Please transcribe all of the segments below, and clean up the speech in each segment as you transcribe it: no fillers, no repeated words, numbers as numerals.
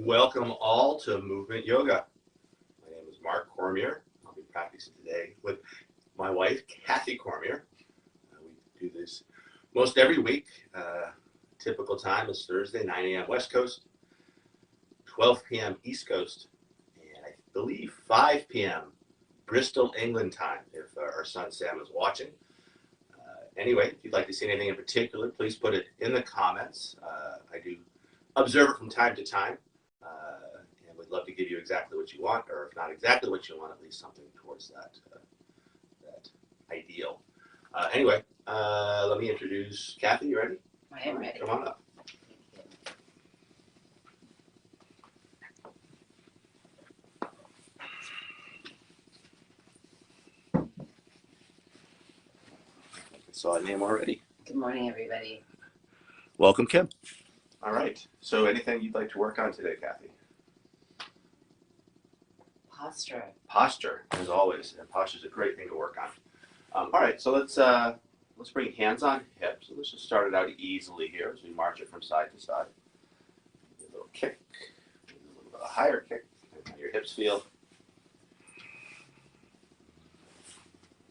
Welcome all to Movement Yoga. My name is Mark Cormier. I'll be practicing today with my wife, Kathy Cormier. We do this most every week. Typical time is Thursday, 9 a.m. West Coast, 12 p.m. East Coast, and I believe 5 p.m. Bristol, England time, if our son Sam is watching. Anyway, if you'd like to see anything in particular, please put it in the comments. I do observe it from time to time, and would love to give you exactly what you want, or if not exactly what you want, at least something towards that ideal. Anyway, let me introduce Kathy. You ready? I am ready. Come on up. Saw a name already. Good morning, everybody. Welcome, Kim. All right. So anything you'd like to work on today, Kathy? Posture. Posture, as always. And posture is a great thing to work on. All right. So let's bring hands on hips. So let's just start it out easily here as we march it from side to side. A little kick, a little bit of a higher kick. How your hips feel.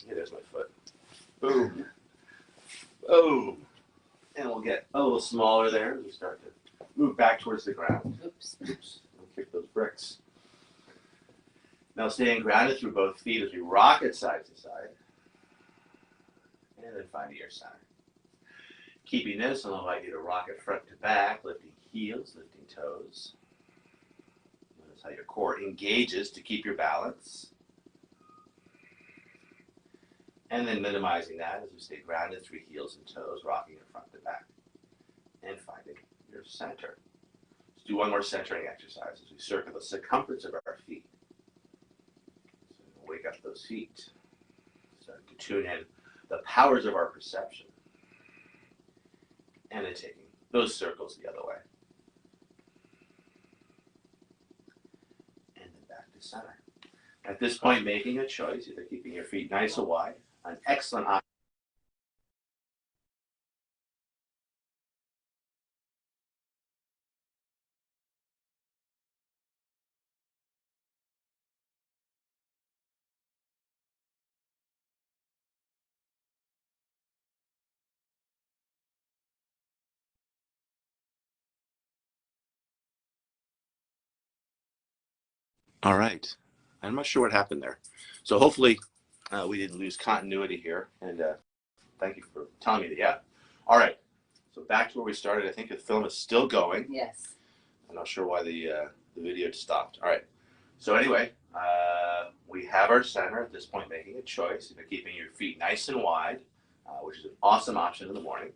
Yeah, there's my foot. Boom. Boom. And we'll get a little smaller there as we start to move back towards the ground. Oops. Oops. Don't kick those bricks. Now staying grounded through both feet as we rock it side to side. And then finding your center. Keeping this, I'll invite you to rock it front to back, lifting heels, lifting toes. Notice how your core engages to keep your balance. And then minimizing that as we stay grounded through heels and toes, rocking it front to back. And finding your center. Let's do one more centering exercise as we circle the circumference of our feet. So wake up those feet. Start to tune in the powers of our perception. And then taking those circles the other way. And then back to center. At this point, making a choice, either keeping your feet nice and wide, an excellent option. All right. I'm not sure what happened there. So hopefully we didn't lose continuity here. And thank you for telling me that. Yeah. All right. So back to where we started. I think the film is still going. Yes. I'm not sure why the video stopped. All right. So anyway, we have our center at this point, making a choice. Either keeping your feet nice and wide, which is an awesome option in the morning.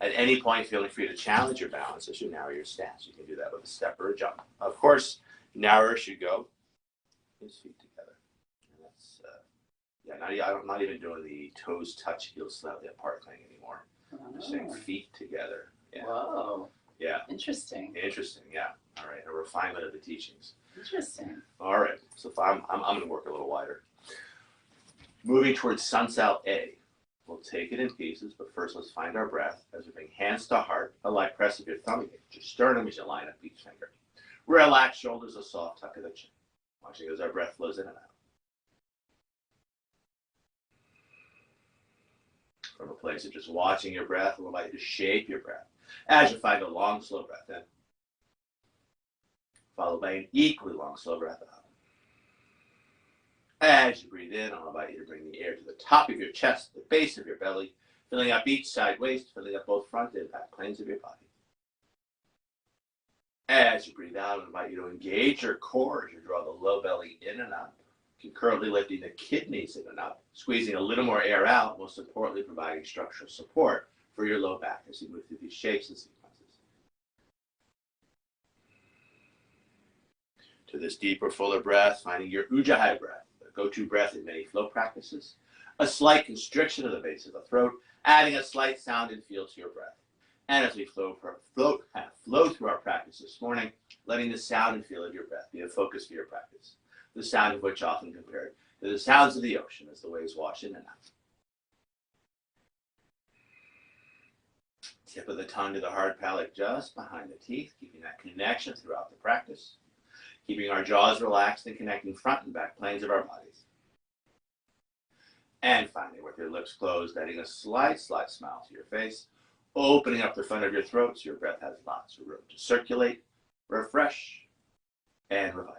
At any point, feeling free to challenge your balance as you narrow your stance. You can do that with a step or a jump. Of course, narrower should go. His feet together. And that's I'm not even doing the toes touch, heels slightly apart thing anymore. I'm just saying feet together. Yeah. Whoa. Yeah. Interesting. Interesting. Yeah. All right. A refinement of the teachings. Interesting. All right. So if I'm going to work a little wider. Moving towards Sunsal A. We'll take it in pieces, but first let's find our breath as we bring hands to heart. A light press of your thumb against your sternum as you line up each finger. Relax shoulders, a soft tuck of the chin. Watching as our breath flows in and out. From a place of just watching your breath, we'll invite you to shape your breath as you find a long, slow breath in, followed by an equally long, slow breath out. As you breathe in, I'll invite you to bring the air to the top of your chest, the base of your belly, filling up each side waist, filling up both front and back planes of your body. As you breathe out, I invite you to engage your core as you draw the low belly in and up, concurrently lifting the kidneys in and up, squeezing a little more air out, most importantly providing structural support for your low back as you move through these shapes and sequences. To this deeper, fuller breath, finding your Ujjayi breath, the go-to breath in many flow practices, a slight constriction of the base of the throat, adding a slight sound and feel to your breath. And as we flow through our practice this morning, letting the sound and feel of your breath be a focus for your practice, the sound of which often compared to the sounds of the ocean as the waves wash in and out. Tip of the tongue to the hard palate just behind the teeth, keeping that connection throughout the practice. Keeping our jaws relaxed and connecting front and back planes of our bodies. And finally, with your lips closed, adding a slight smile to your face, opening up the front of your throat so your breath has lots of room to circulate, refresh, and revitalize.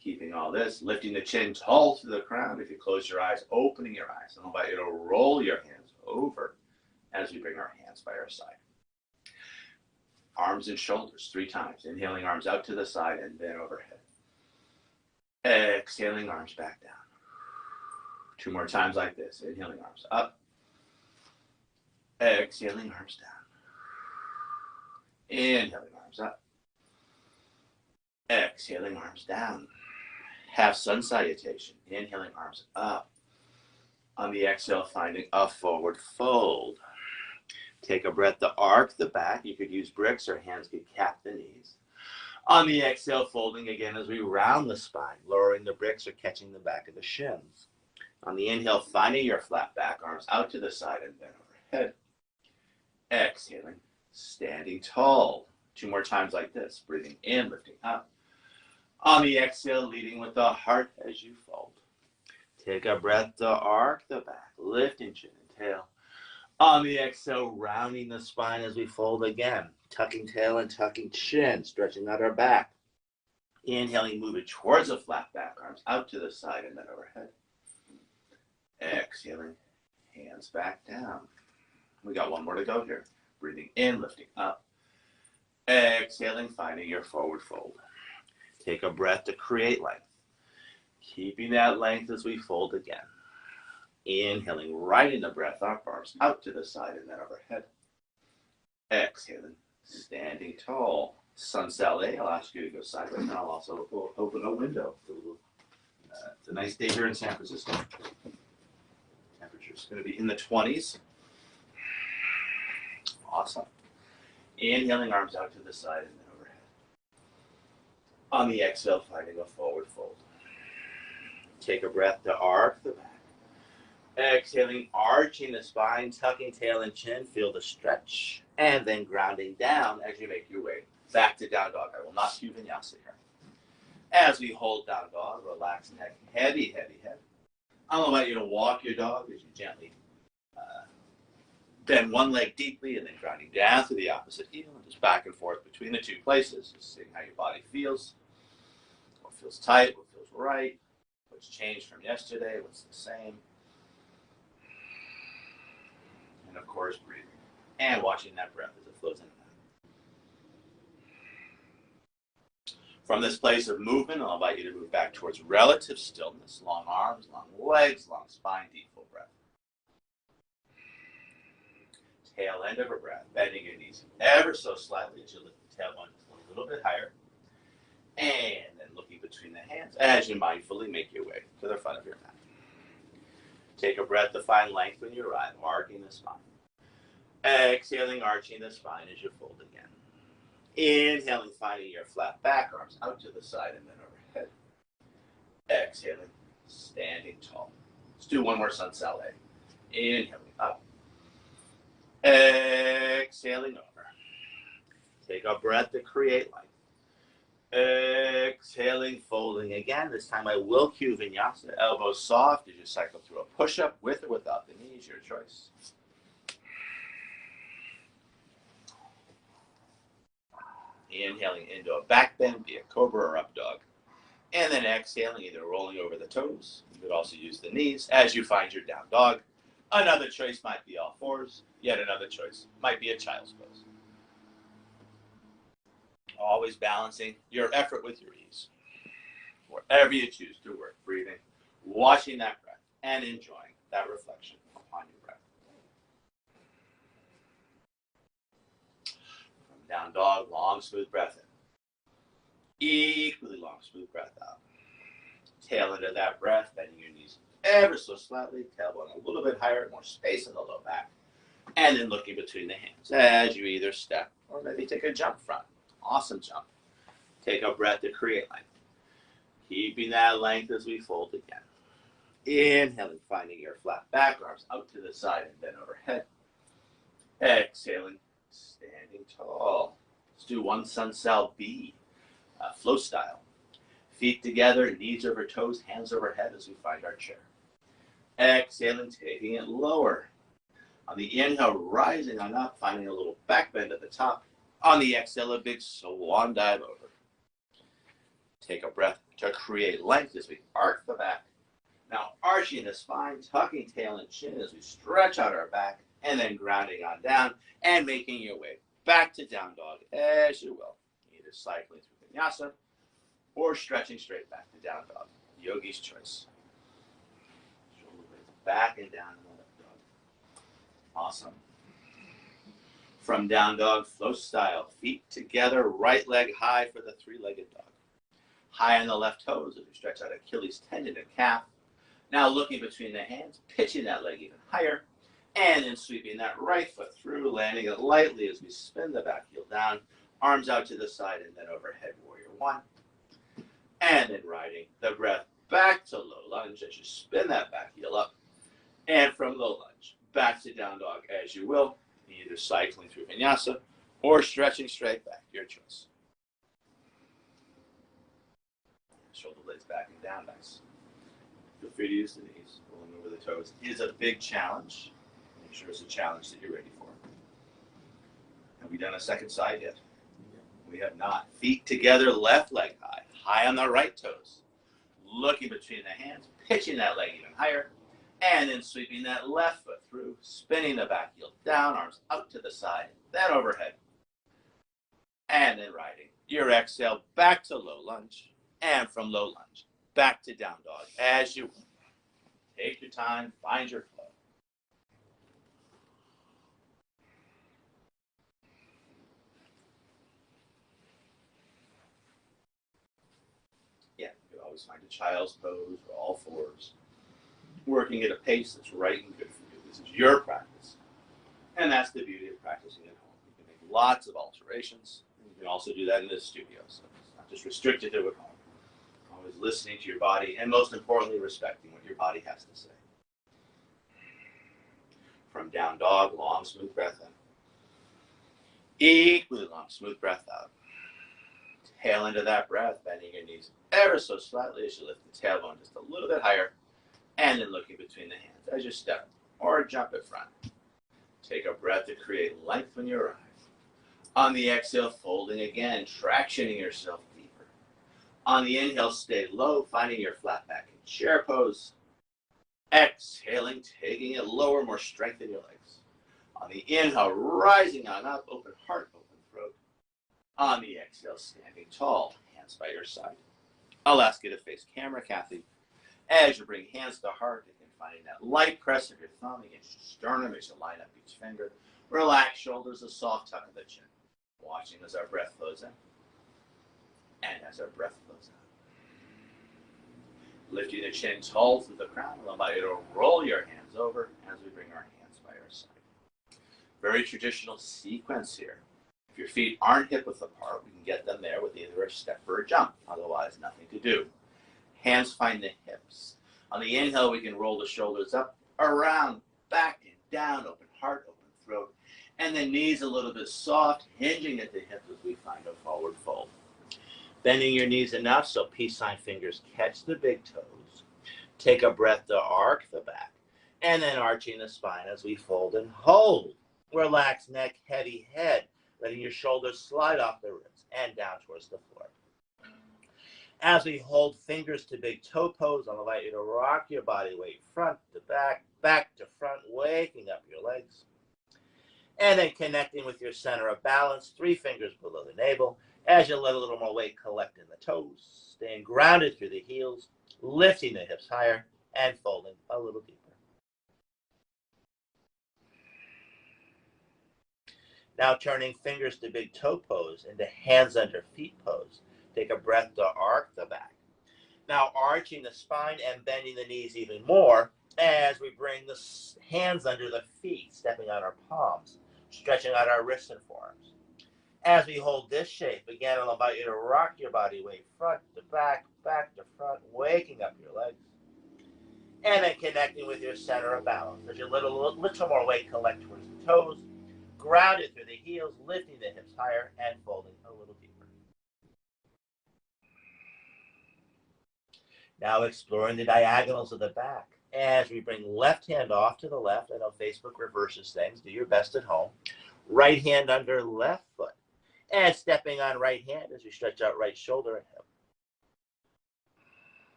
Keeping all this, lifting the chin tall to the crown. If you close your eyes, opening your eyes. And I'll invite you to roll your hands over as we bring our hands by our side. Arms and shoulders 3 times. Inhaling, arms out to the side and then overhead. Exhaling, arms back down. 2 more times like this. Inhaling, arms up. Exhaling, arms down. Inhaling, arms up. Exhaling, arms down. Half sun salutation. Inhaling, arms up. On the exhale, finding a forward fold. Take a breath to arc the back. You could use bricks or hands could cap the knees. On the exhale, folding again as we round the spine, lowering the bricks or catching the back of the shins. On the inhale, finding your flat back, arms out to the side and then overhead. Exhaling, standing tall. 2 more times like this. Breathing in, lifting up. On the exhale, leading with the heart as you fold. Take a breath to arc the back, lifting chin and tail. On the exhale, rounding the spine as we fold again. Tucking tail and tucking chin, stretching out our back. Inhaling, moving towards a flat back, arms out to the side and then overhead. Exhaling, hands back down. We got 1 more to go here. Breathing in, lifting up. Exhaling, finding your forward fold. Take a breath to create length. Keeping that length as we fold again. Inhaling, right in the breath up, arms out to the side and then overhead. Exhaling, standing tall. Sun Salé, I'll ask you to go sideways and I'll also open a window. It's a nice day here in San Francisco. Temperature's going to be in the 20s. Awesome. Inhaling, arms out to the side and then overhead. On the exhale, finding a forward fold. Take a breath to arc the back. Exhaling, arching the spine, tucking tail and chin. Feel the stretch. And then grounding down as you make your way back to down dog. I will not do vinyasa here. As we hold down dog, relax neck, heavy head. I'll invite you to walk your dog as you gently bend one leg deeply and then grounding down to the opposite heel and just back and forth between the 2 places. Just seeing how your body feels. What feels tight, what feels right, what's changed from yesterday, what's the same. And of course, breathing and watching that breath as it flows in and out. From this place of movement, I'll invite you to move back towards relative stillness. Long arms, long legs, long spine, deep full breath. Tail end of a breath, bending your knees ever so slightly as you lift the tailbone a little bit higher. And then looking between the hands as you mindfully make your way to the front of your mat. Take a breath to find length when you rise, marking the spine. Exhaling, arching the spine as you fold again. Inhaling, finding your flat back, arms out to the side and then overhead. Exhaling, standing tall. Let's do 1 more Sun Salé. Inhaling up. Exhaling over. Take a breath to create life. Exhaling, folding again. This time I will cue vinyasa. Elbows soft as you cycle through a push-up with or without the knees, your choice. Inhaling into a back bend, be a cobra or up dog. And then exhaling, either rolling over the toes. You could also use the knees as you find your down dog. Another choice might be all fours. Yet another choice might be a child's pose. Always balancing your effort with your ease. Wherever you choose to work, breathing, watching that breath, and enjoying that reflection upon your breath. From down dog, long, smooth breath in. Equally long, smooth breath out. Tail into that breath, bending your knees ever so slightly, tailbone a little bit higher, more space in the low back. And then looking between the hands as you either step or maybe take a jump front. Awesome jump. Take a breath to create length. Keeping that length as we fold again. Inhaling, finding your flat back, arms out to the side and then overhead. Exhaling, standing tall. Let's do one Sun Sal B, flow style. Feet together, knees over toes, hands overhead as we find our chair. Exhaling, taking it lower. On the inhale, rising on up, finding a little back bend at the top. On the exhale, a big swan dive over. Take a breath to create length as we arc the back. Now arching the spine, tucking tail and chin as we stretch out our back, and then grounding on down and making your way back to down dog as you will. Either cycling through vinyasa or stretching straight back to down dog. Yogi's choice. Shoulder blades back and down in the left dog. Awesome. From down dog, flow style. Feet together, right leg high for the three-legged dog. High on the left toes as we stretch out Achilles tendon and calf. Now looking between the hands, pitching that leg even higher, and then sweeping that right foot through, landing it lightly as we spin the back heel down, arms out to the side, and then overhead warrior one. And then riding the breath back to low lunge as you spin that back heel up. And from low lunge, back to down dog as you will, either cycling through vinyasa or stretching straight back, your choice. Shoulder blades back and down, nice. Feel free to use the knees, rolling over the toes. It is a big challenge. Make sure it's a challenge that you're ready for. Have we done a second side yet? We have not. Feet together, left leg high, high on the right toes. Looking between the hands, pitching that leg even higher, and then sweeping that left foot through, spinning the back heel down, arms out to the side, then overhead. And then riding your exhale back to low lunge, and from low lunge, back to down dog as you will. Take your time, find your flow. Yeah, you can always find a child's pose or all fours. Working at a pace that's right and good for you. This is your practice. And that's the beauty of practicing at home. You can make lots of alterations. And you can also do that in the studio. So it's not just restricted to at home. Always listening to your body and most importantly, respecting what your body has to say. From down dog, long, smooth breath in. Equally long, smooth breath out. Tail into that breath, bending your knees ever so slightly as you lift the tailbone just a little bit higher. And then looking between the hands as you step or jump at front. Take a breath to create length when you arrive. On the exhale, folding again, tractioning yourself deeper. On the inhale, stay low, finding your flat back in chair pose. Exhaling, taking it lower, more strength in your legs. On the inhale, rising on up, open heart, open throat. On the exhale, standing tall, hands by your side. I'll ask you to face camera, Kathy. As you bring hands to heart, and finding that light press of your thumb against your sternum as you line up each finger. Relax shoulders, a soft tuck of the chin. Watching as our breath flows in and as our breath flows out. Lifting the chin tall through the crown, allow you to roll your hands over as we bring our hands by our side. Very traditional sequence here. If your feet aren't hip width apart, we can get them there with either a step or a jump. Otherwise, nothing to do. Hands find the hips. On the inhale, we can roll the shoulders up, around, back, and down. Open heart, open throat. And the knees a little bit soft, hinging at the hips as we find a forward fold. Bending your knees enough so peace sign fingers catch the big toes. Take a breath to arc the back. And then arching the spine as we fold and hold. Relax neck, heavy head. Letting your shoulders slide off the ribs and down towards the floor. As we hold fingers to big toe pose, I'll invite you to rock your body weight front to back, back to front, waking up your legs. And then connecting with your center of balance, 3 fingers below the navel, as you let a little more weight collect in the toes, staying grounded through the heels, lifting the hips higher, and folding a little deeper. Now turning fingers to big toe pose into hands under feet pose. Take a breath to arc the back. Now arching the spine and bending the knees even more as we bring the hands under the feet, stepping on our palms, stretching out our wrists and forearms. As we hold this shape, again, I'll invite you to rock your body weight front to back, back to front, waking up your legs. And then connecting with your center of balance. As you little more weight collect towards the toes, grounded through the heels, lifting the hips higher and folding a little deeper. Now exploring the diagonals of the back. As we bring left hand off to the left, I know Facebook reverses things, do your best at home. Right hand under left foot. And stepping on right hand as we stretch out right shoulder and hip.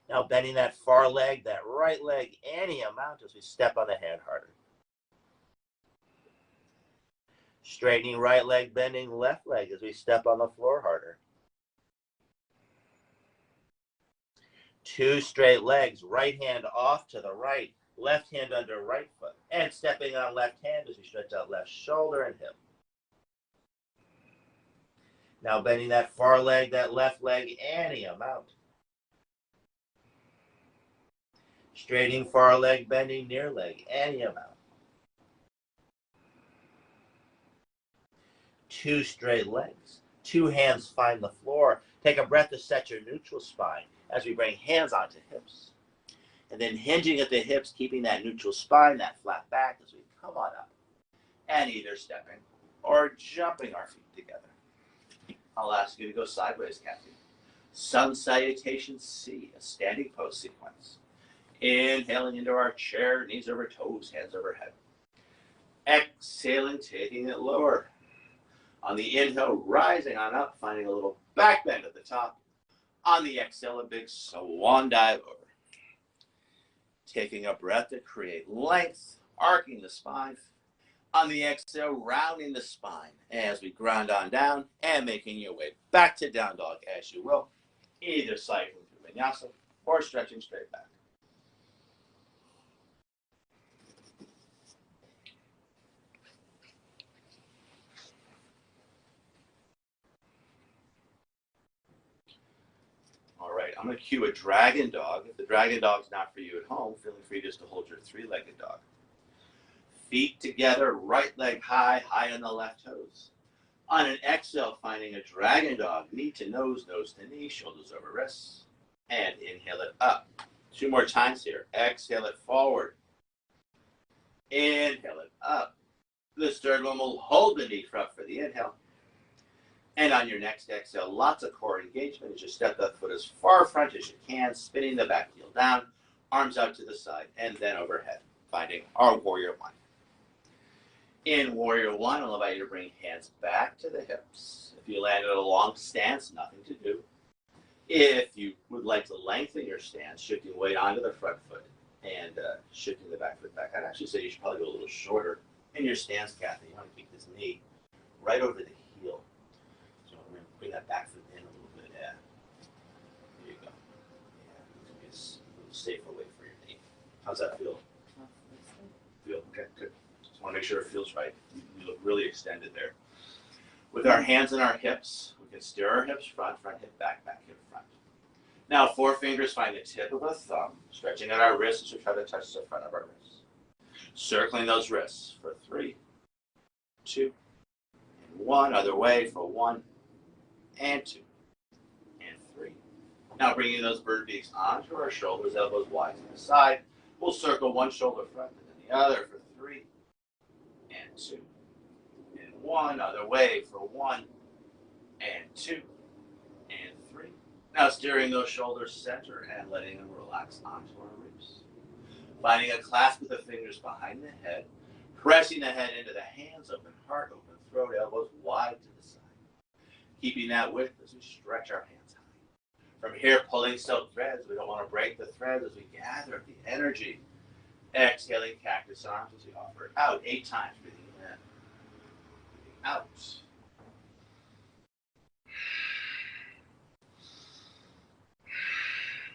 Now bending that far leg, that right leg, any amount as we step on the hand harder. Straightening right leg, bending left leg as we step on the floor harder. 2 straight legs, right hand off to the right, left hand under right foot, and stepping on left hand as we stretch out left shoulder and hip. Now bending that far leg, that left leg, any amount. Straightening far leg, bending near leg, any amount. 2 straight legs. 2 hands find the floor. Take a breath to set your neutral spine as we bring hands onto hips. And then hinging at the hips, keeping that neutral spine, that flat back as we come on up. And either stepping or jumping our feet together. I'll ask you to go sideways, Kathy. Sun Salutation C, a standing pose sequence. Inhaling into our chair, knees over toes, hands overhead. Exhaling, taking it lower. On the inhale, rising on up, finding a little back bend at the top. On the exhale, a big swan dive over. Taking a breath to create length, arcing the spine. On the exhale, rounding the spine as we ground on down and making your way back to down dog as you will. Either cycling through vinyasa or stretching straight back. All right, I'm going to cue a dragon dog. If the dragon dog's not for you at home, feeling free just to hold your 3-legged dog. Feet together, right leg high, high on the left toes. On an exhale, finding a dragon dog, knee to nose to knee, shoulders over wrists. And inhale it up. 2 more times here. Exhale it forward. Inhale it up. This third one will hold the knee up for the inhale. And on your next exhale, lots of core engagement as you step that foot as far front as you can, spinning the back heel down, arms out to the side, and then overhead, finding our Warrior One. In Warrior One, I'll invite you to bring hands back to the hips. If you land at a long stance, nothing to do. If you would like to lengthen your stance, shifting weight onto the front foot and shifting the back foot back, I'd actually say you should probably go a little shorter in your stance, Kathy. You want to keep this knee right over the heel. So we're going to bring that back foot in a little bit. Yeah. There you go. Yeah, it's a little safer way for your knee. How's that feel? Feel okay, good. Just want to make sure it feels right. You look really extended there. With our hands on our hips, we can steer our hips front hip back, back hip front. Now 4 fingers find the tip of a thumb, stretching out our wrists as we try to touch the front of our wrists. Circling those wrists for 3, 2, and 1. Other way for 1, and 2, and 3. Now bringing those bird beaks onto our shoulders, elbows wide to the side. We'll circle one shoulder front and then the other for 3, and 2, and 1. Other way for 1, and 2, and 3. Now steering those shoulders center and letting them relax onto our ribs. Finding a clasp with the fingers behind the head, pressing the head into the hands, open heart, open throat, elbows wide to the side. Keeping that width as we stretch our hands high. From here, pulling silk threads. We don't want to break the threads as we gather the energy. Exhaling cactus arms as we offer it out 8 times, breathing in, breathing out.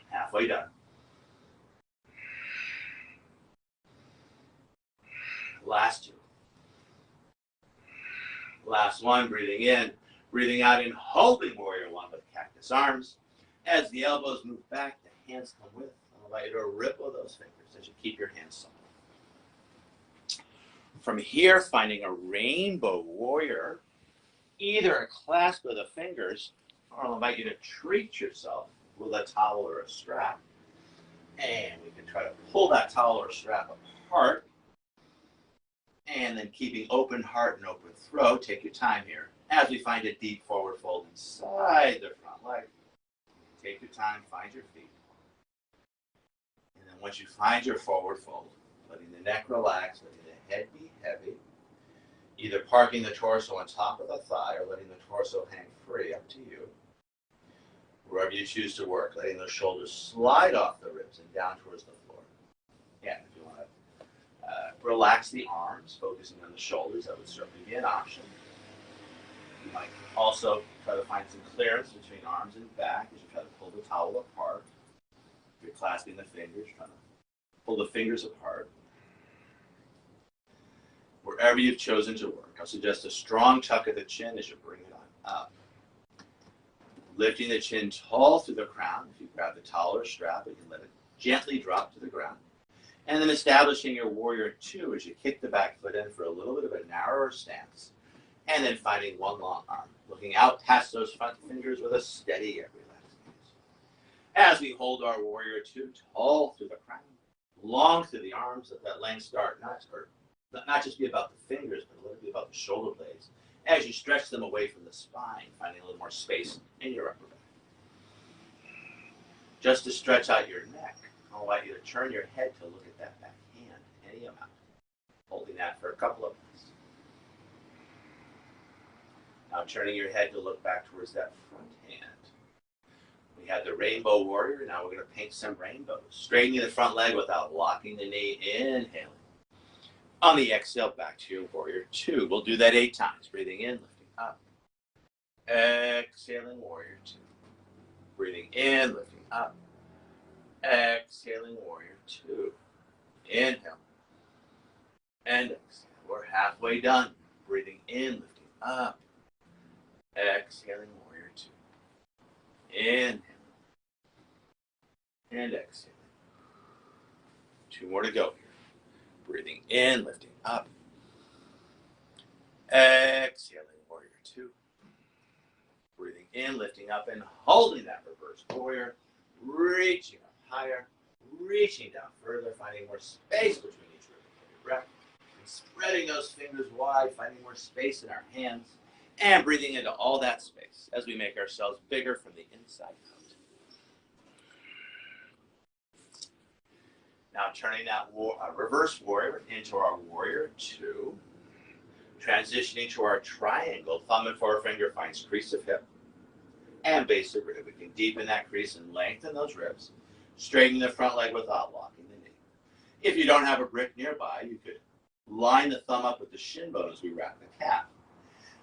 Halfway done. Last 2. Last one, breathing in, breathing out in holding Warrior One with cactus arms. As the elbows move back, the hands come with. I'll invite you to ripple those fingers as you keep your hands supple. From here, finding a rainbow warrior, either a clasp of the fingers, or I'll invite you to treat yourself with a towel or a strap. And we can try to pull that towel or strap apart. And then keeping open heart and open throat, take your time here. As we find a deep forward fold inside the front leg, take your time, find your feet. And then once you find your forward fold, letting the neck relax, letting the head be heavy, either parking the torso on top of the thigh or letting the torso hang free, up to you. Wherever you choose to work, letting those shoulders slide off the ribs and down towards the floor. Again, if you want to relax the arms, focusing on the shoulders, that would certainly be an option. You might also try to find some clearance between arms and back as you try to pull the towel apart. If you're clasping the fingers, trying to pull the fingers apart. Wherever you've chosen to work, I'll suggest a strong tuck of the chin as you bring it on up. Lifting the chin tall through the crown. If you grab the towel or strap, you can let it gently drop to the ground. And then establishing your warrior two as you kick the back foot in for a little bit of a narrower stance. And then finding one long arm, looking out past those front fingers with a steady yet relaxed gaze. As we hold our warrior two tall through the crown, long through the arms, let that length start not just be about the fingers, but let it be about the shoulder blades. As you stretch them away from the spine, finding a little more space in your upper back. Just to stretch out your neck, I want you to turn your head to look at that back hand, any amount. Holding that for a couple of minutes. Now turning your head to look back towards that front hand. We had the rainbow warrior, now we're going to paint some rainbows. Straightening the front leg without locking the knee, inhaling. On the exhale, back to your warrior two. We'll do that 8 times. Breathing in, lifting up. Exhaling, warrior two. Breathing in, lifting up. Exhaling, warrior two. Inhale. And exhale. We're halfway done. Breathing in, lifting up. Exhaling, warrior two. Inhale. And exhaling. 2 more to go here. Breathing in, lifting up. Exhaling, warrior two. Breathing in, lifting up, and holding that reverse warrior. Reaching up higher, reaching down further, finding more space between each rib and every breath. And spreading those fingers wide, finding more space in our hands. And breathing into all that space as we make ourselves bigger from the inside out. Now turning that reverse warrior into our warrior two. Transitioning to our triangle. Thumb and forefinger finds crease of hip and base of rib. We can deepen that crease and lengthen those ribs. Straighten the front leg without locking the knee. If you don't have a brick nearby, you could line the thumb up with the shin bone as we wrap the calf.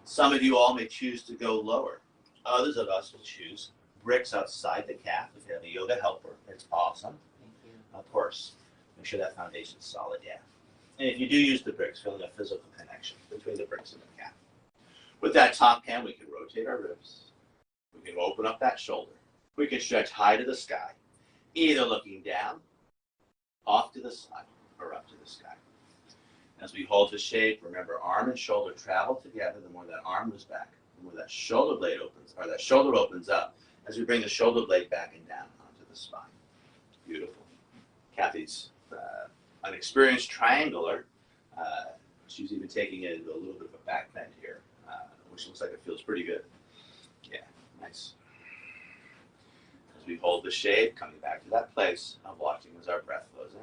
Some of you all may choose to go lower. Others of us will choose bricks outside the calf. If you have a yoga helper, it's awesome. Thank you. Of course, make sure that foundation is solid, yeah. And if you do use the bricks, feeling a physical connection between the bricks and the calf. With that top hand, we can rotate our ribs. We can open up that shoulder. We can stretch high to the sky, either looking down, off to the side, or up to the sky. As we hold the shape, remember arm and shoulder travel together. The more that arm moves back, the more that shoulder blade opens, or that shoulder opens up as we bring the shoulder blade back and down onto the spine. Beautiful. Kathy's an experienced triangler. She's even taking it into a little bit of a back bend here, which looks like it feels pretty good. Yeah, nice. As we hold the shape, coming back to that place of watching as our breath flows in.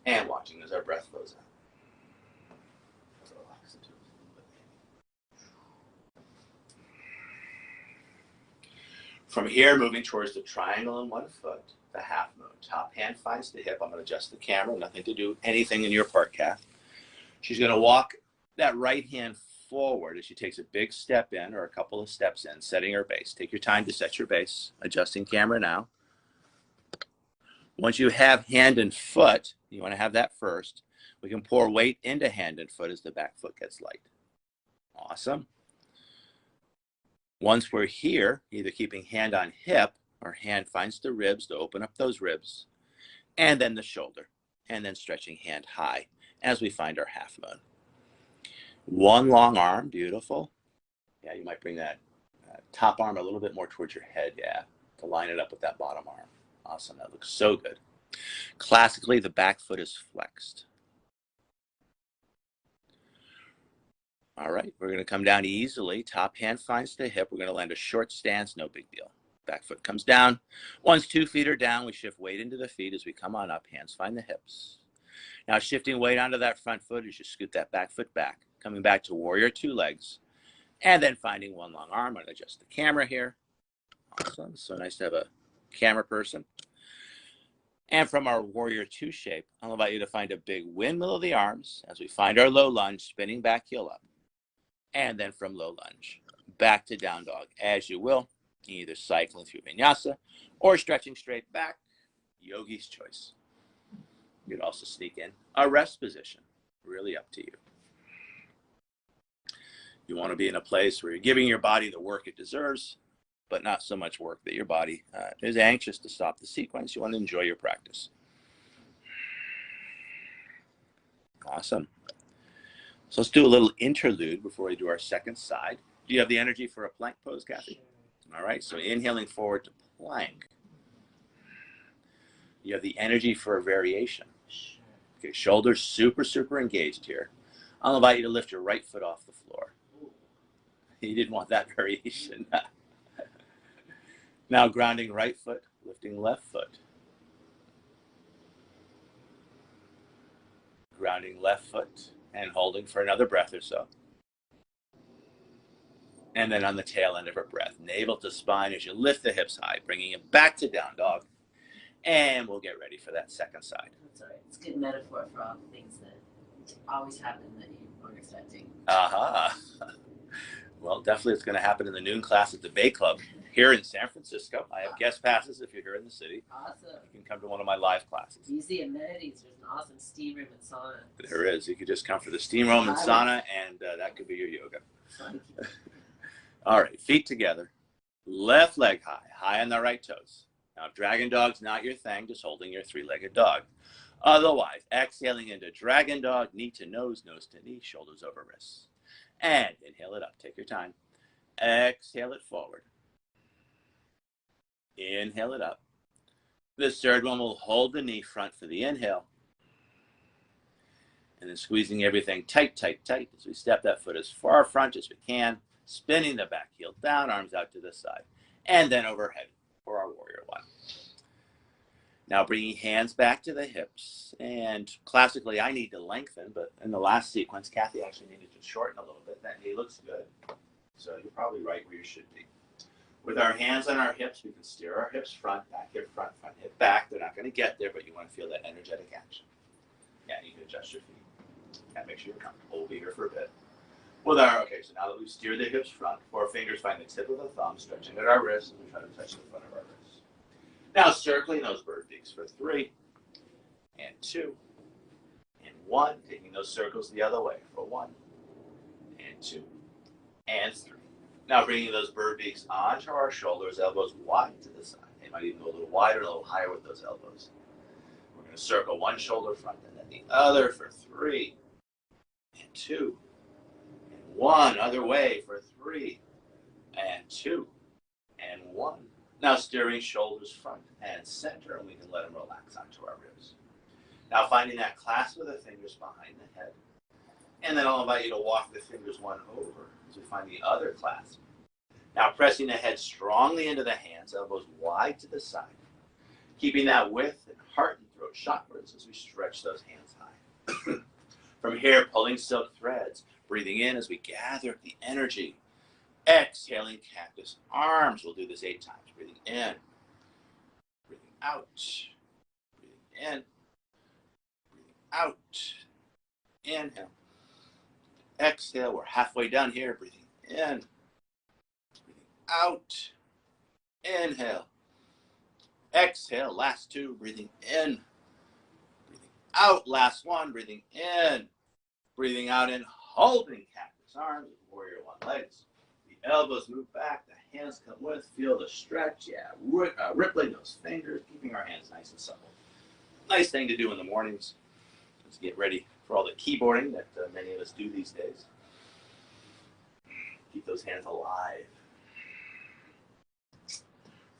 And watching as our breath flows out. Relax into it a little bit. From here, moving towards the triangle in one foot, the half moon. Top hand finds the hip. I'm going to adjust the camera. Nothing to do anything in your part, Kath. She's going to walk that right hand forward as she takes a big step in or a couple of steps in, setting her base. Take your time to set your base. Adjusting camera now. Once you have hand and foot, you want to have that first. We can pour weight into hand and foot as the back foot gets light. Awesome. Once we're here, either keeping hand on hip or hand finds the ribs to open up those ribs, and then the shoulder, and then stretching hand high as we find our half moon. One long arm, beautiful. Yeah, you might bring that top arm a little bit more towards your head, yeah, to line it up with that bottom arm. Awesome. That looks so good. Classically, the back foot is flexed. All right, we're going to come down easily. Top hand finds the hip. We're going to land a short stance, no big deal. Back foot comes down. Once 2 feet are down, we shift weight into the feet as we come on up. Hands find the hips. Now shifting weight onto that front foot as you scoot that back foot back. Coming back to warrior 2 legs. And then finding one long arm. I'm going to adjust the camera here. Awesome. So nice to have a camera person. And from our warrior 2 shape, I'll invite you to find a big windmill of the arms as we find our low lunge, spinning back heel up. And then from low lunge, back to down dog, as you will, either cycling through vinyasa or stretching straight back, yogi's choice. You could also sneak in a rest position, really up to you. You want to be in a place where you're giving your body the work it deserves, but not so much work that your body is anxious to stop the sequence. You want to enjoy your practice. Awesome. So let's do a little interlude before we do our second side. Do you have the energy for a plank pose, Kathy? All right, so inhaling forward to plank. You have the energy for a variation. Okay, shoulders super, super engaged here. I'll invite you to lift your right foot off the floor. You didn't want that variation. Now grounding right foot, lifting left foot. Grounding left foot and holding for another breath or so. And then on the tail end of our breath, navel to spine as you lift the hips high, bringing it back to down dog. And we'll get ready for that second side. That's all right. It's a good metaphor for all the things that always happen that you weren't expecting. Aha. Well, definitely it's going to happen in the noon class at the Bay Club here in San Francisco. I have guest passes if you're here in the city. Awesome. You can come to one of my live classes. Use the amenities. There's an awesome steam room and sauna. There is. You could just come for the steam room and sauna, and that could be your yoga. Thank you. All right, feet together. Left leg high, high on the right toes. Now, if dragon dog's not your thing, just holding your 3-legged dog. Otherwise, exhaling into dragon dog, knee to nose to knee, shoulders over wrists. And inhale it up. Take your time. Exhale it forward. Inhale it up. This third one will hold the knee front for the inhale. And then squeezing everything tight, tight, tight as we step that foot as far front as we can. Spinning the back heel down, arms out to the side. And then overhead for our warrior 1. Now bringing hands back to the hips. And classically, I need to lengthen, but in the last sequence, Kathy actually needed to shorten a little bit. That knee looks good. So you're probably right where you should be. With our hands on our hips, we can steer our hips front, back hip front, front hip back. They're not going to get there, but you want to feel that energetic action. Yeah, you can adjust your feet. And make sure you're comfortable. We'll be here for a bit. Okay, so now that we've steered the hips front, 4 fingers find the tip of the thumb, stretching at our wrists, and we try to touch the front of our wrists. Now circling those bird beaks for 3, and 2, and 1, taking those circles the other way for 1, and 2, and 3. Now bringing those bird beaks onto our shoulders, elbows wide to the side. They might even go a little wider, a little higher with those elbows. We're going to circle one shoulder front and then the other for 3, and 2, 1, other way for 3, and 2, and 1. Now steering shoulders front and center, and we can let them relax onto our ribs. Now finding that clasp of the fingers behind the head. And then I'll invite you to walk the fingers one over as we find the other clasp. Now pressing the head strongly into the hands, elbows wide to the side. Keeping that width in heart and throat chakras as we stretch those hands high. From here, pulling silk threads. Breathing in as we gather the energy. Exhaling cactus arms. We'll do this 8 times. Breathing in. Breathing out. Breathing in. Breathing out. Inhale. Exhale. We're halfway down here. Breathing in. Breathing out. Inhale. Exhale. Last 2. Breathing in. Breathing out. Last 1. Breathing in. Breathing out and holding cactus arms with warrior 1 legs. The elbows move back, the hands come with, feel the stretch, rippling those fingers, keeping our hands nice and supple. Nice thing to do in the mornings. Let's get ready for all the keyboarding that many of us do these days. Keep those hands alive.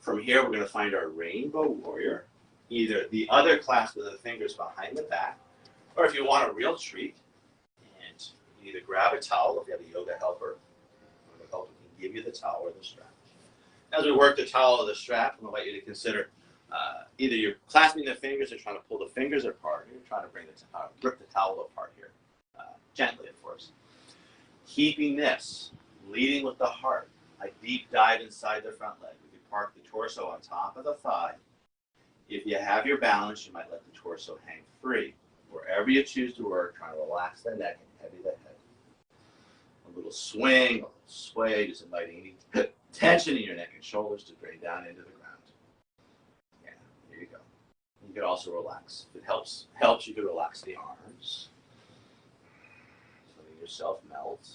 From here, we're going to find our Rainbow Warrior, either the other clasp with the fingers behind the back, or if you want a real treat, and you either grab a towel if you have a yoga helper, or the helper can give you the towel or the strap. As we work the towel or the strap, I invite you to consider either you're clasping the fingers or trying to pull the fingers apart, or you're trying to rip the towel apart here, gently, of course. Keeping this, leading with the heart, a deep dive inside the front leg. We can park the torso on top of the thigh. If you have your balance, you might let the torso hang free. Wherever you choose to work, trying to relax the neck and heavy the head. A little swing, a little sway, just inviting any tension in your neck and shoulders to drain down into the ground. Yeah, here you go. You can also relax. If it helps you to relax the arms. Letting yourself melt.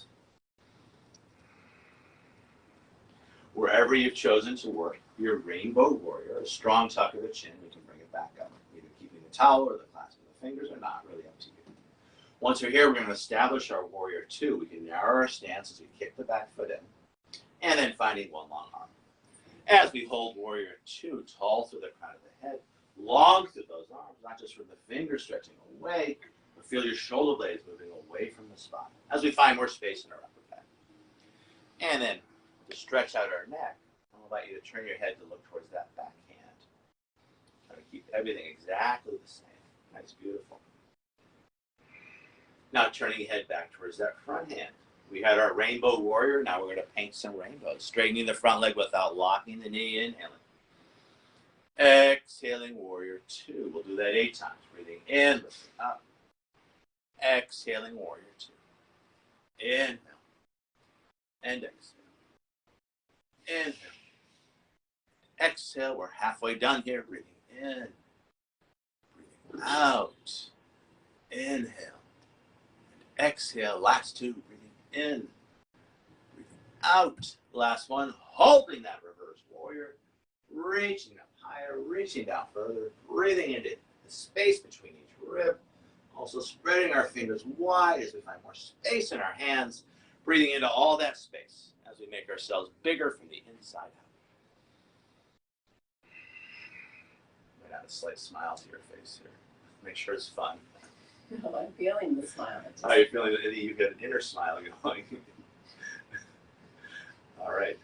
Wherever you've chosen to work your Rainbow Warrior, a strong tuck of the chin, we can bring it back up. Either keeping the towel or the clasp of the fingers or not, really up to you. Once we're here, we're going to establish our Warrior 2. We can narrow our stance as we kick the back foot in, and then finding one long arm. As we hold Warrior 2, tall through the crown of the head, long through those arms, not just from the fingers stretching away, but feel your shoulder blades moving away from the spine as we find more space in our upper back. And then to stretch out our neck, I'll invite you to turn your head to look towards that back hand. Try to keep everything exactly the same. Nice, beautiful. Now turning your head back towards that front hand. We had our Rainbow Warrior. Now we're going to paint some rainbows. Straightening the front leg without locking the knee. Inhaling. Exhaling Warrior 2. We'll do that 8 times. Breathing in, lifting up. Exhaling Warrior 2. Inhale. And exhale. Inhale. Exhale. We're halfway done here. Breathing in. Breathing out. Inhale. And exhale. Last 2. Breathing in. Breathing out. Last one. Holding that reverse warrior. Reaching up higher. Reaching down further. Breathing into the space between each rib. Also spreading our fingers wide as we find more space in our hands. Breathing into all that space as we make ourselves bigger from the inside out. Might add a slight smile to your face here. Make sure it's fun. No, I'm feeling the smile. How are you feeling? You've got an inner smile going. All right.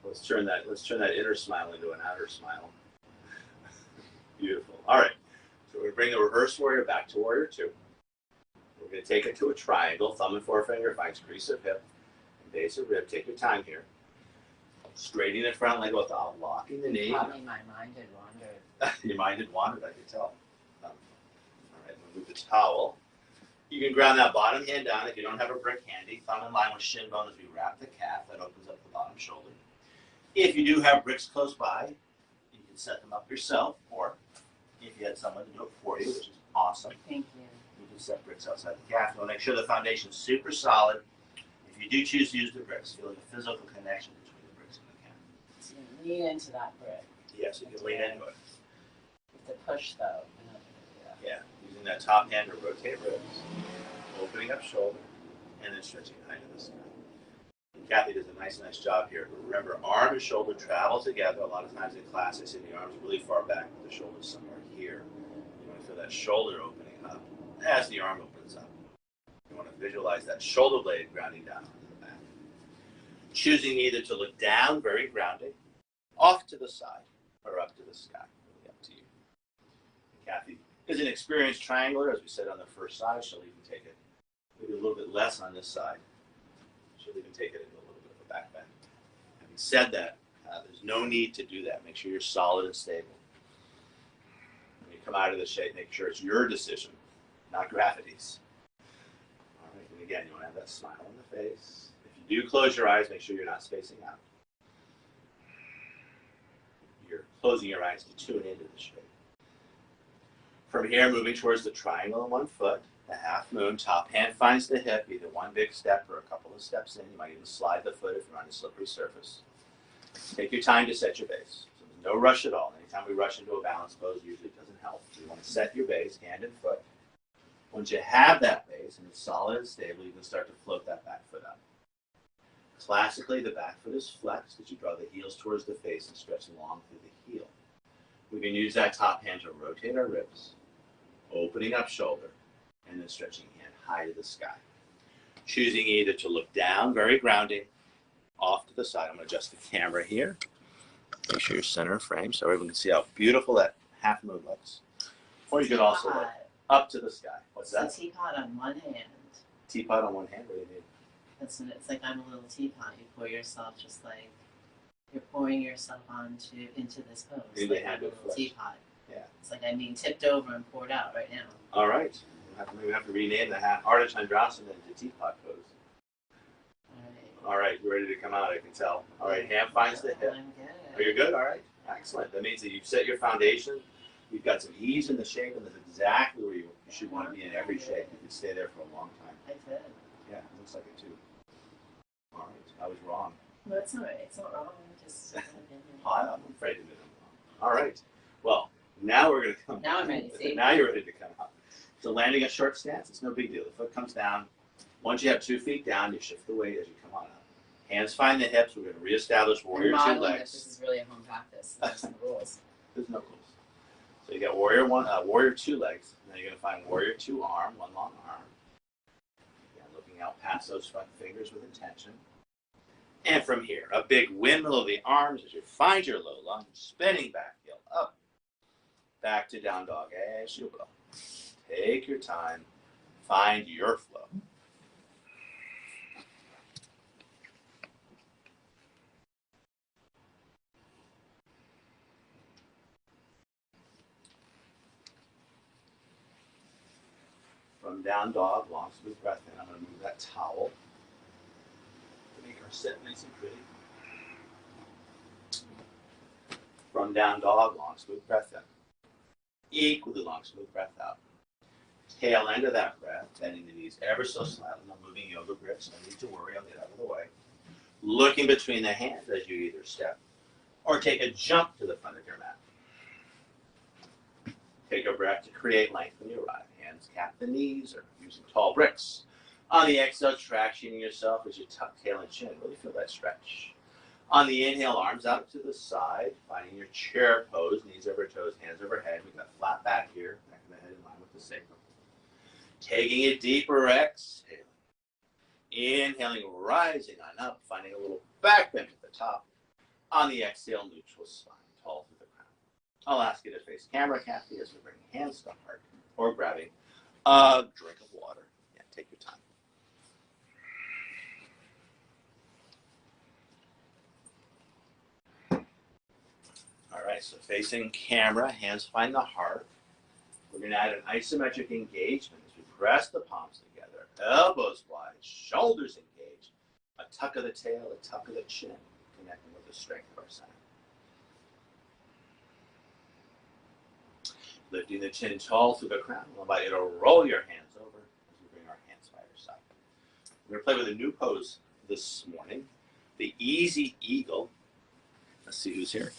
Let's turn that inner smile into an outer smile. Beautiful. All right. So we're going to bring the reverse warrior back to Warrior 2. We're going to take it to a triangle. Thumb and forefinger finds crease of hip and base of rib. Take your time here. Straightening the front leg without locking the knee. Probably my mind had wandered. Your mind had wandered, I could tell. All right, we'll move the towel. You can ground that bottom hand down if you don't have a brick handy. Thumb in line with shin bone as we wrap the calf. That opens up the bottom shoulder. If you do have bricks close by, you can set them up yourself, or if you had someone to do it for you, which is awesome. Thank you. You can set bricks outside the calf. We'll make sure the foundation's super solid. If you do choose to use the bricks, feel the physical connection between the bricks and the calf. So you lean into that brick. Yes, you can lean into it. You have to push though. We're not gonna do that. Yeah, using that top hand to rotate ribs, opening up shoulder, and then stretching high to the sky. And Kathy does a nice job here. But remember, arm and shoulder travel together. A lot of times in class, I see the arms really far back, but the shoulder's somewhere here. You want to feel that shoulder opening up as the arm opens up. You want to visualize that shoulder blade grounding down onto the back. Choosing either to look down, very grounded, off to the side, or up to the sky. Really up to you. Kathy is an experienced triangler. As we said on the first side, she'll even take it maybe a little bit less on this side. She'll even take it into a little bit of a back bend. Having said that, there's no need to do that. Make sure you're solid and stable. When you come out of the shape, make sure it's your decision, not gravity's. All right, and again, you want to have that smile on the face. If you do close your eyes, make sure you're not spacing out. You're closing your eyes to tune into the shape. From here, moving towards the triangle on one foot, the half moon, top hand finds the hip, either one big step or a couple of steps in. You might even slide the foot if you're on a slippery surface. Take your time to set your base. So there's no rush at all. Anytime we rush into a balance pose, usually doesn't help. So you want to set your base, hand and foot. Once you have that base and it's solid and stable, you can start to float that back foot up. Classically, the back foot is flexed as you draw the heels towards the face and stretch long through the heel. We can use that top hand to rotate our ribs, opening up shoulder, and then stretching hand high to the sky. Choosing either to look down, very grounding, off to the side. I'm going to adjust the camera here. Make sure you're center of frame so everyone can see how beautiful that half moon looks. Or you could also look up to the sky. What's that? It's a teapot on one hand. Teapot on one hand, what do you mean? It's like I'm a little teapot. You pour yourself just like you're pouring yourself into this pose. Into like I'm a hand little of flesh. teapot. Yeah. It's like I'm being tipped over and poured out right now. All right. Maybe we have to rename the Ardha Chandrasana into teapot pose. All right, you're ready to come out, I can tell. All right, hand finds the hip. I'm good. Are you good? All right, excellent. That means that you've set your foundation. You've got some ease in the shape, and that's exactly where you should want to be in every shape. You can stay there for a long time. I did. Yeah, it looks like it too. All right, I was wrong. No, it's all right. It's not wrong. Just I'm afraid to admit I'm wrong. All right. Well, now we're going to come. Now I'm ready. See? Now you're ready to come up. So landing a short stance, it's no big deal. The foot comes down. Once you have 2 feet down, you shift the weight as you come on up. Hands find the hips. We're going to reestablish warrior two modeling legs. This is really a home practice. There's some rules. There's no rules. So you got warrior one, warrior two legs. Now you're going to find warrior two arm, one long arm. Again, looking out past those front fingers with intention. And from here, a big windmill of the arms as you find your low lunge, spinning back heel up, back to down dog as you will. Take your time, find your flow. From down dog, long smooth breath in. I'm going to move that towel to make our sit nice and pretty. From down dog, long smooth breath in. Equally long smooth breath out. Tail end of that breath, bending the knees ever so slightly. I'm moving yoga grips. No need to worry. I'll get out of the way. Looking between the hands as you either step or take a jump to the front of your mat. Take a breath to create length when you arrive. Hands cap the knees or using tall bricks. On the exhale, tractioning yourself as you tuck tail and chin. Really feel that stretch. On the inhale, arms out to the side, finding your chair pose, knees over toes, hands overhead. We've got flat back here, back of the head in line with the sacrum. Taking a deeper exhale. Inhaling, rising on up, finding a little back bend at the top. On the exhale, neutral spine, tall through the crown. I'll ask you to face camera, Kathy, as we bring hands to heart or grabbing a drink of water. Yeah, take your time. All right, so facing camera, hands find the heart. We're going to add an isometric engagement as we press the palms together, elbows wide, shoulders engaged, a tuck of the tail, a tuck of the chin, connecting with the strength of our center. Lifting the chin tall through the crown. I'll invite you to roll your hands over as we bring our hands by your side. We're going to play with a new pose this morning, the Easy Eagle. Let's see who's here.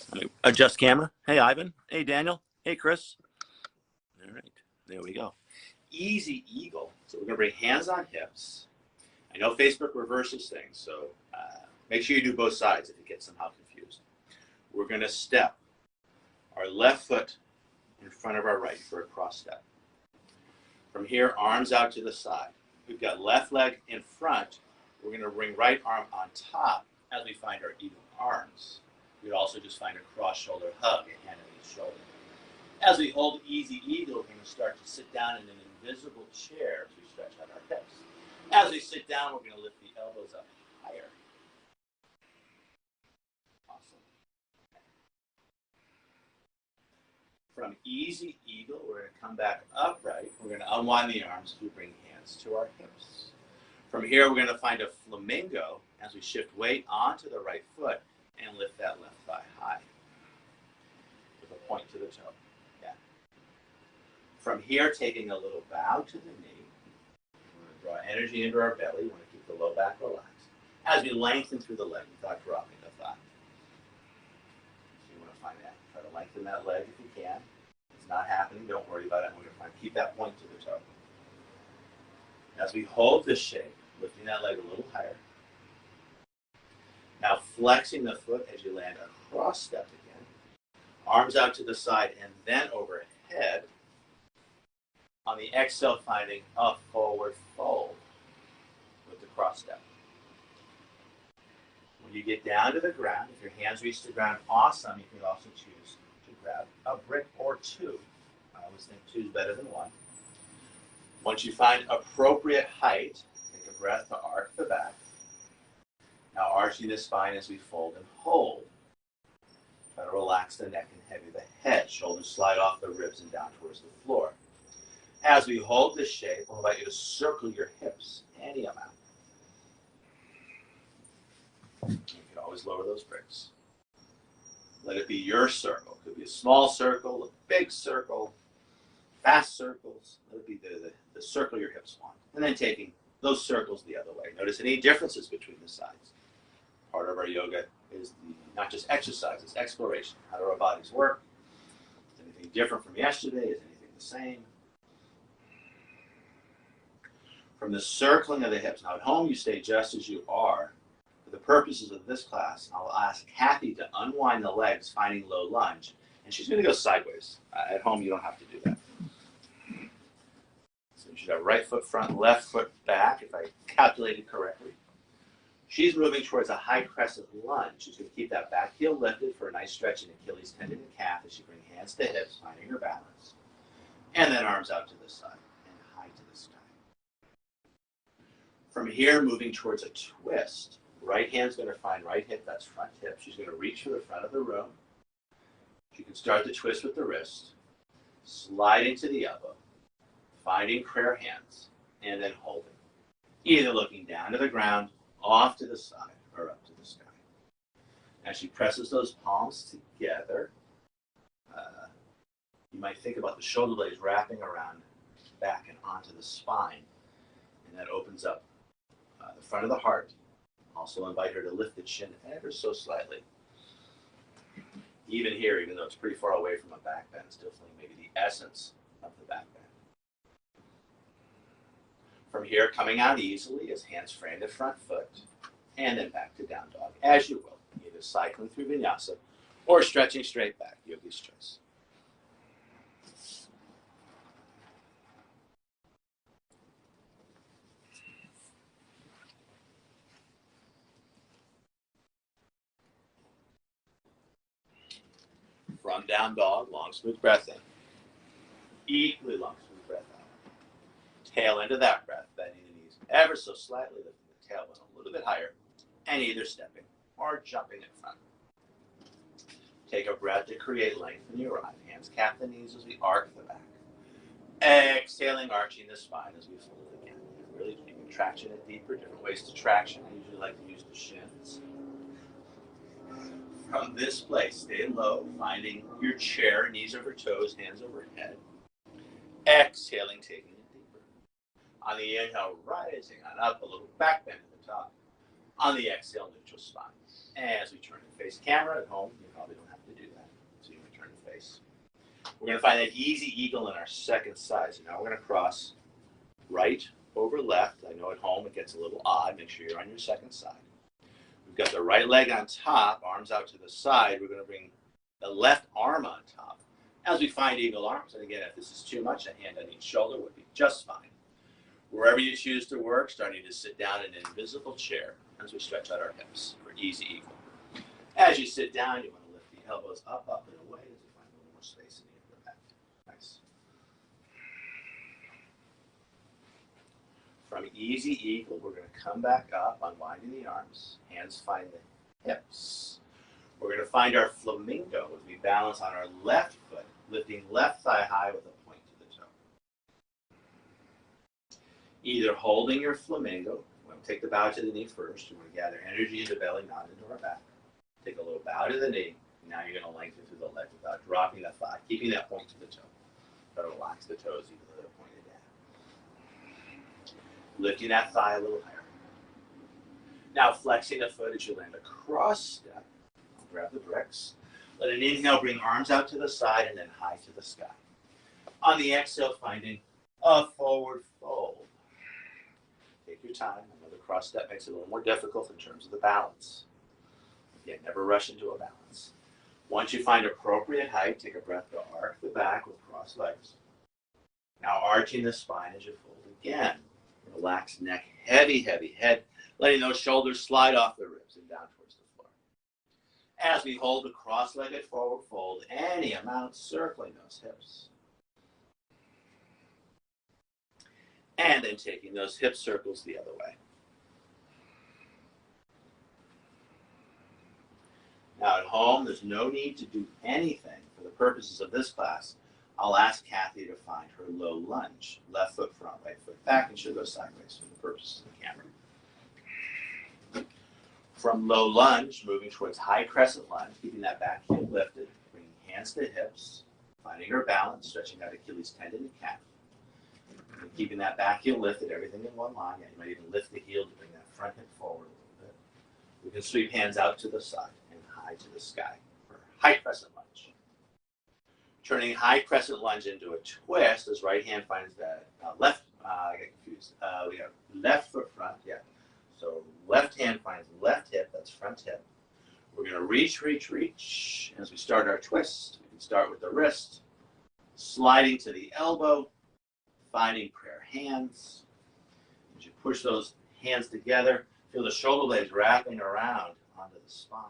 Adjust camera. Hey, Ivan. Hey, Daniel. Hey, Chris. All right, there we go. Easy Eagle. So we're going to bring hands on hips. I know Facebook reverses things, so make sure you do both sides if you get somehow confused. We're going to step our left foot in front of our right for a cross step. From here, arms out to the side. We've got left leg in front. We're going to bring right arm on top as we find our eagle arms. We'd also just find a cross shoulder hug, a hand on each shoulder. As we hold Easy Eagle, we're going to start to sit down in an invisible chair as we stretch out our hips. As we sit down, we're going to lift the elbows up higher. Awesome. From Easy Eagle, we're going to come back upright. We're going to unwind the arms as we bring hands to our hips. From here, we're going to find a flamingo as we shift weight onto the right foot and lift that left thigh high with a point to the toe. Yeah. From here, taking a little bow to the knee. We're going to draw energy into our belly. We want to keep the low back relaxed. As we lengthen through the leg without dropping the thigh. So you want to find that. Try to lengthen that leg if you can. If it's not happening, don't worry about it. We're going to find keep that point to the toe. As we hold this shape, lifting that leg a little higher. Now flexing the foot as you land a cross step again. Arms out to the side and then overhead. On the exhale, finding a forward fold with the cross step. When you get down to the ground, if your hands reach the ground, awesome. You can also choose to grab a brick or two. I always think two is better than one. Once you find appropriate height, take a breath to arc the back. Now arching the spine as we fold and hold. Try to relax the neck and heavy the head. Shoulders slide off the ribs and down towards the floor. As we hold this shape, we'll invite you to circle your hips any amount. You can always lower those bricks. Let it be your circle. It could be a small circle, a big circle, fast circles. Let it be the circle your hips want. And then taking those circles the other way. Notice any differences between the sides. Part of our yoga is not just exercise, it's exploration. How do our bodies work? Is anything different from yesterday? Is anything the same? From the circling of the hips. Now at home you stay just as you are. For the purposes of this class, I'll ask Kathy to unwind the legs, finding low lunge. And she's going to go sideways. At home you don't have to do that. So you should have right foot front, left foot back, if I calculated correctly. She's moving towards a high crescent lunge. She's going to keep that back heel lifted for a nice stretch in Achilles tendon and calf as she brings hands to hips, finding her balance. And then arms out to the side and high to the sky. From here, moving towards a twist. Right hand's going to find right hip, that's front hip. She's going to reach for the front of the room. She can start the twist with the wrist, sliding to the elbow, finding prayer hands, and then holding. Either looking down to the ground, off to the side, or up to the sky. As she presses those palms together, you might think about the shoulder blades wrapping around back and onto the spine, and that opens up the front of the heart. Also invite her to lift the chin ever so slightly. Even here, even though it's pretty far away from a back bend, still feeling maybe the essence of the back bend. From here, coming out easily as hands frame the front foot, and then back to down dog, as you will, either cycling through vinyasa or stretching straight back, yogi's choice. From down dog, long smooth breath in. Equally long smooth breath out. Tail into that breath, bending the knees ever so slightly, lifting the tailbone a little bit higher, and either stepping or jumping in front. Take a breath to create length in your right. Hands cap the knees as we arc the back. Exhaling, arching the spine as we fold again. Really keeping traction it deeper, different ways to traction. I usually like to use the shins. From this place, stay low, finding your chair, knees over toes, hands overhead. Exhaling, taking it deeper. On the inhale, rising on up, a little back bend at the top. On the exhale, neutral spine. As we turn to face camera at home, you probably don't have to do that. So you return to face. We're going to find that easy eagle in our second side. So now we're going to cross right over left. I know at home it gets a little odd. Make sure you're on your second side. We've got the right leg on top, arms out to the side. We're going to bring the left arm on top. As we find eagle arms, and again, if this is too much, a hand on each shoulder would be just fine. Wherever you choose to work, starting to sit down in an invisible chair as we stretch out our hips for easy eagle. As you sit down, you want to lift the elbows up and away as you find a little more space in the upper back. Nice. From easy eagle, we're going to come back up, unwinding the arms. Hands find the hips. We're going to find our flamingo as we balance on our left foot, lifting left thigh high with a point to the toe. Either holding your flamingo, we're going to take the bow to the knee first. We're going to gather energy in the belly, not into our back. Take a little bow to the knee. Now you're going to lengthen through the leg without dropping that thigh, keeping that point to the toe. Try to relax the toes even though they're pointed down. Lifting that thigh a little higher. Now flexing the foot as you land a cross step. Grab the bricks. Let an inhale, bring arms out to the side and then high to the sky. On the exhale, finding a forward fold. Take your time. I know the cross step makes it a little more difficult in terms of the balance. Again, never rush into a balance. Once you find appropriate height, take a breath to arc the back with crossed legs. Now arching the spine as you fold again. Relax neck, heavy, heavy head, letting those shoulders slide off the ribs and down towards the floor. As we hold the cross-legged forward fold, any amount circling those hips. And then taking those hip circles the other way. Now at home, there's no need to do anything for the purposes of this class. I'll ask Kathy to find her low lunge. Left foot front, right foot back, and she'll go sideways for the purposes of the camera. From low lunge, moving towards high crescent lunge, keeping that back heel lifted, bringing hands to hips, finding her balance, stretching out Achilles tendon and calf. And keeping that back heel lifted, everything in one line. Yeah, you might even lift the heel to bring that front hip forward a little bit. We can sweep hands out to the side and high to the sky for high crescent lunge. Turning high crescent lunge into a twist as right hand finds that left, I get confused. We have left foot front, yeah. So left hand finds left hip, that's front hip. We're gonna reach, reach, reach. As we start our twist, we can start with the wrist, sliding to the elbow, finding prayer hands. As you push those hands together, feel the shoulder blades wrapping around onto the spine.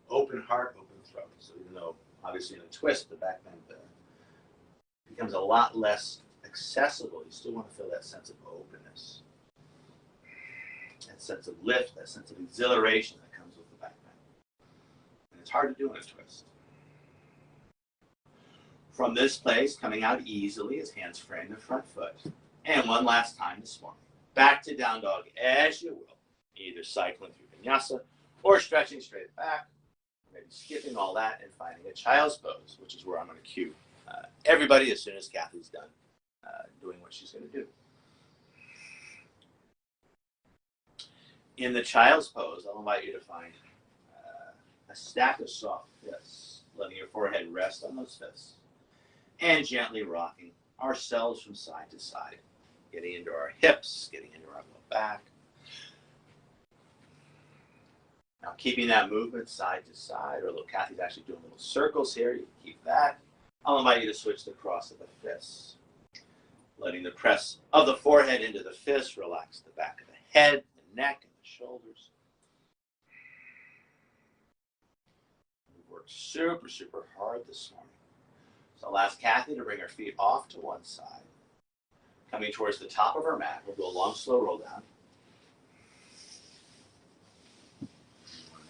Open heart, open throat. So even though obviously in a twist, the back bend becomes a lot less accessible. You still want to feel that sense of openness, that sense of lift, that sense of exhilaration that comes with the back bend. And it's hard to do in a twist. From this place, coming out easily as hands frame the front foot. And one last time this morning. Back to down dog as you will, either cycling through vinyasa or stretching straight back. Maybe skipping all that and finding a child's pose, which is where I'm going to cue everybody as soon as Kathy's done doing what she's going to do. In the child's pose, I'll invite you to find a stack of soft fists, letting your forehead rest on those fists, and gently rocking ourselves from side to side, getting into our hips, getting into our low back. Now, keeping that movement side to side, or look, Kathy's actually doing little circles here. You can keep that. I'll invite you to switch the cross of the fists. Letting the press of the forehead into the fist relax the back of the head, the neck, and the shoulders. We've worked super, super hard this morning. So I'll ask Kathy to bring her feet off to one side. Coming towards the top of her mat, we'll do a long, slow roll down.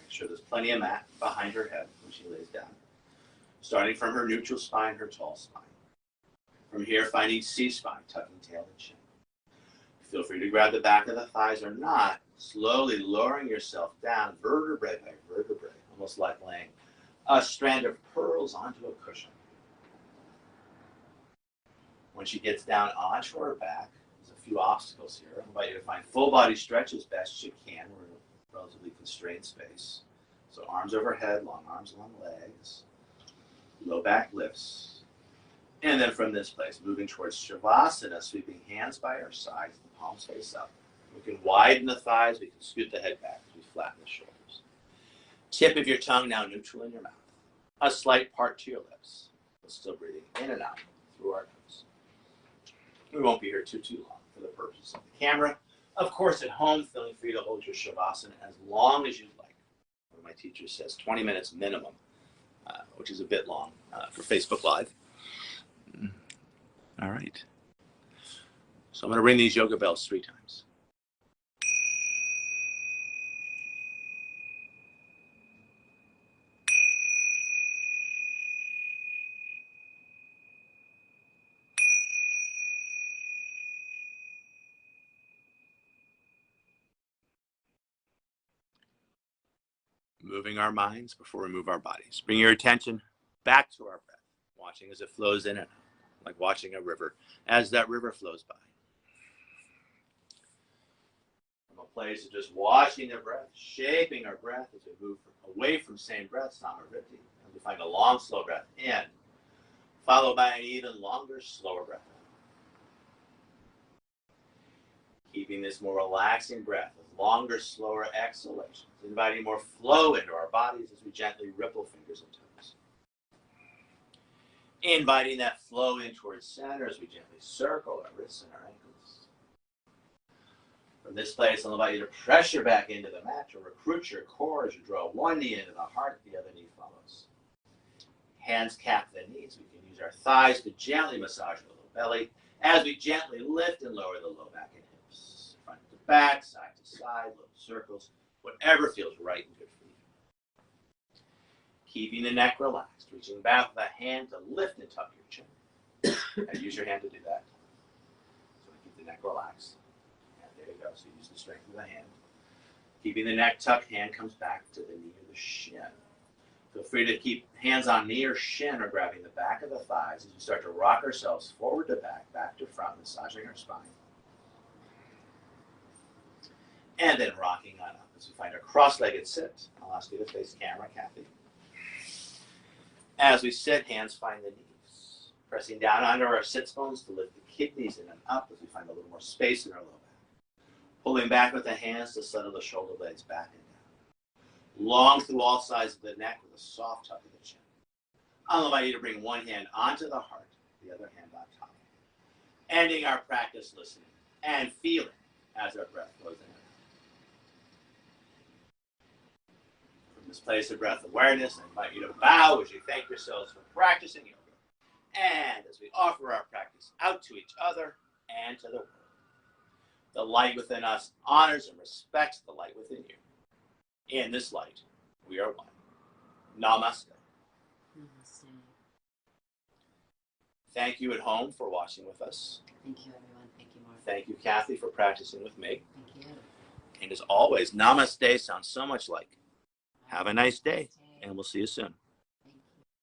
Sure there's plenty of mat behind her head when she lays down. Starting from her neutral spine, her tall spine. From here, finding C-spine, tucking tail and chin. Feel free to grab the back of the thighs or not, slowly lowering yourself down, vertebrae by vertebrae, almost like laying a strand of pearls onto a cushion. When she gets down onto her back, there's a few obstacles here. I invite you to find full body stretch as best you can. We're in a relatively constrained space. So arms overhead, long arms, long legs, low back lifts. And then from this place, moving towards Shavasana, sweeping hands by our sides, the palms face up. We can widen the thighs, we can scoot the head back as we flatten the shoulders. Tip of your tongue now neutral in your mouth. A slight part to your lips, but still breathing in and out through our nose. We won't be here too long for the purposes of the camera. Of course, at home, feeling free to hold your Shavasana as long as you'd like. My teacher says 20 minutes minimum, which is a bit long for Facebook Live. All right. So I'm going to ring these yoga bells 3 times. Moving our minds before we move our bodies. Bring your attention back to our breath, watching as it flows in and out, like watching a river, as that river flows by. From a place of just watching the breath, shaping our breath as we move away from same breath, Samariti, and we find a long, slow breath in, followed by an even longer, slower breath out. Keeping this more relaxing breath with longer, slower exhalations, inviting more flow into our bodies as we gently ripple fingers and toes. Inviting that flow in towards center as we gently circle our wrists and our ankles. From this place, I'll invite you to pressure back into the mat to recruit your core as you draw one knee into the heart, the other knee follows. Hands cap the knees. We can use our thighs to gently massage the low belly as we gently lift and lower the low back and hips. Front to back, side to side, little circles, whatever feels right and good for you. Keeping the neck relaxed, reaching back with a hand to lift and tuck your chin. And use your hand to do that. So we keep the neck relaxed. And there you go. So use the strength of the hand. Keeping the neck tucked, hand comes back to the knee or the shin. Feel free to keep hands on knee or shin or grabbing the back of the thighs as we start to rock ourselves forward to back to front, massaging our spine. And then rocking on up as we find a cross-legged sit. I'll ask you to face camera, Kathy. As we sit, hands find the knees. Pressing down under our sits bones to lift the kidneys in and up as we find a little more space in our low back. Pulling back with the hands to settle the shoulder blades back and down. Long through all sides of the neck with a soft tuck of the chin. I'll invite you to bring one hand onto the heart, the other hand on top. Ending our practice listening and feeling as our breath flows in and out. From this place of breath awareness, I invite you to bow as you thank yourselves for practicing yoga. And as we offer our practice out to each other and to the world. The light within us honors and respects the light within you. In this light, we are one. Namaste. Namaste. Thank you at home for watching with us. Thank you, everyone. Thank you, Mark. Thank you, Kathy, for practicing with me. Thank you. And as always, Namaste sounds so much like have a nice day, and we'll see you soon.